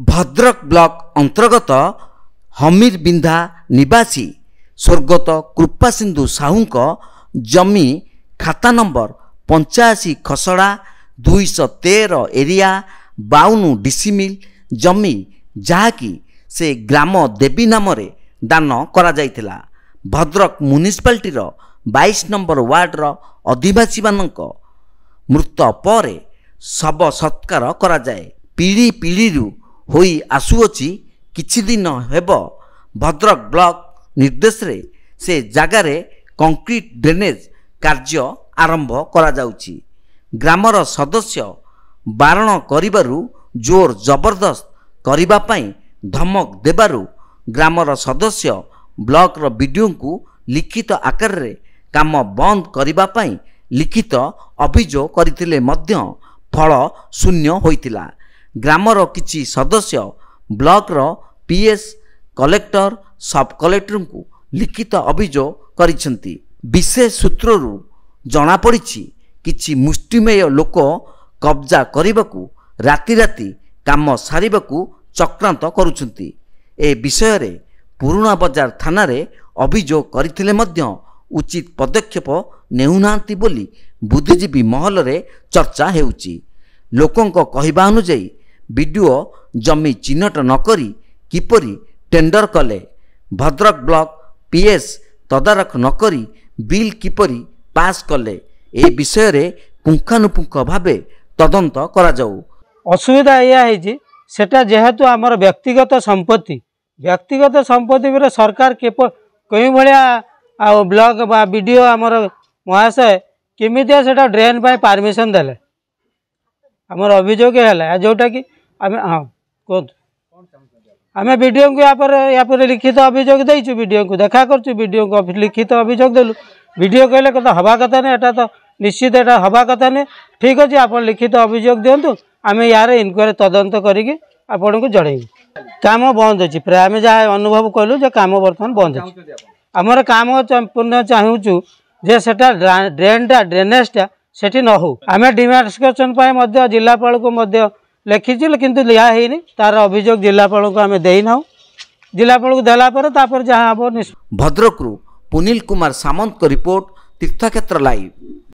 Bhadrak block अंतर्गत हमीरबिंधा निवासी स्वर्गत कृपासिंधु साहूंक जमी खाता नंबर 85 खसड़ा 213 एरिया 52 डिसिमिल जमी जहाँकि से ग्राम देवी नाम दान करा जायतिला। भद्रक म्युनिसिपालिटीर 22 नंबर वार्डर अधिवासी मानक मृत पर शव सत्कार करा जाए। पीढ़ी पीढ़ी होई आसुअछि किछि दिन हेब भद्रक ब्लॉक निर्देश रे से जगार कंक्रीट ड्रेनेज कार्य आरंभ करा जाउछि। ग्रामर सदस्य बारण करिबारु जोर जबरदस्त करिबा पई धमक देबारु ग्रामर सदस्य ब्लॉक रो बीडीओ को लिखित आकार रे काम बंद करिबा पई लिखित अभियोग करथिले मध्य फल शून्य होइतिला। ग्रामर किछि सदस्य ब्लॉक रो पीएस कलेक्टर सब कलेक्टर को लिखित अभियोग करिसेंती। विशेष सूत्ररू जना पड़िछि किछि मुष्टिमेय लोक कब्जा करबाकू राति राति काम सारिबाकू चक्रांत करुछंती। ए विषय रे पुराना बाजार थाना रे अभियोग करथिले मध्य उचित पदक्षेप नेउनांती बोली बुद्धिजीवी महल रे चर्चा हेउछि। लोकंक कहिबा अनुसार बीडीओ जमी चिन्हट नकरी किपरि टेंडर कले, भद्रक ब्लॉक पीएस तदारख नकरी बिल किपरि पास कले, ए विषय रे पुंखानुपुंख भावे तदंत करा जाऊ। असुविधा या है सेटा जेहेतु आमर व्यक्तिगत संपत्ति पर सरकार कई भाया ब्लॉक बा वीडियो आमर महाशय केमितिया सेटा ड्रेन पाई परमिशन देले आमर अभियोग है जोटा कि आम हाँ कहतु आम वीडियो को या लिखित अभियोग देचु वीडियो को देखा करचु वीडियो को लिखित अभियोग देलु वीडियो कहले कत हवा कथा नहीं एटा तो निश्चित एटा हवा कथा नहीं ठीक अच्छे आप लिखित अभियोग दिंतु आम यार इनक्वारी तदंत करके आपन को जड़ेबू। काम बंद अच्छी प्राय आम जहाँ अनुभव कलु जे काम बर्तमान बंद अच्छे आमर काम पुनः चाहूँ जे सेटा ड्रेनटा ड्रेनेजटा सेठी न हो। आम डिमार्केशन जिलापाल को लिखी किंतु लिया है तार अभियोग जिलापाल को आम देना जिलापाल को देला जहाँ हम। भद्रकरू पुनील कुमार सामंत को रिपोर्ट तीर्थक्षेत्र लाइव।